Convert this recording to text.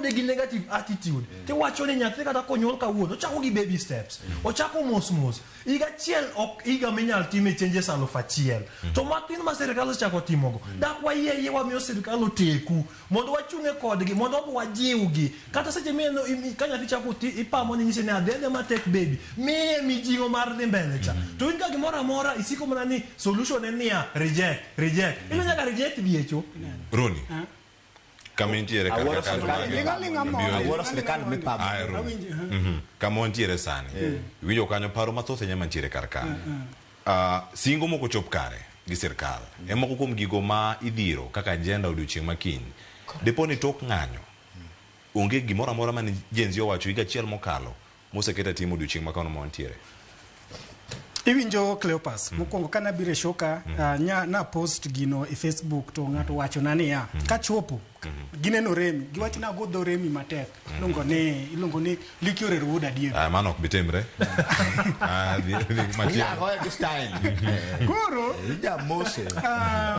gi negative attitude te wacho ni nyathi kata konyuol kawuono ochako gi baby steps ochako mos iga chiel ok iga minyal time changes 1,000 to matin ma sirikal ochako timogo dak wayie wamiyo sirikal oteku mondo wachunge kodgi mondo wajiwgi kata seche mieno ka nyathi chako ipamo ni nyise ne adende ma tek baby miye mijingo mar dhi mbele cha to in ka gimoro amora isiko mana ni solution en niya reject ilo nyaka reject biecho Roni kamentiere awara sirikal me pam kamontiere sani winjo kanyo paro mathoth nya mantiere karka singo moko chop kare gi sirikal emoko kuom gigo ma idhiro kaka agenda odiochieng' makiny deponi tok ng'anyo onge gimoro amora mane jenzi owacho higa achiel mokalo moseketa timo odiochieng' makano montiere Iwinjo Cleopas mokwongo kana bire shoka na post gino e Facebook to ngato wacho nani ya ka chopo gineno remi giwacho na godho remi matek ilongo ni likiore ruoda dier mano ok bitemre ya go style koro ya mose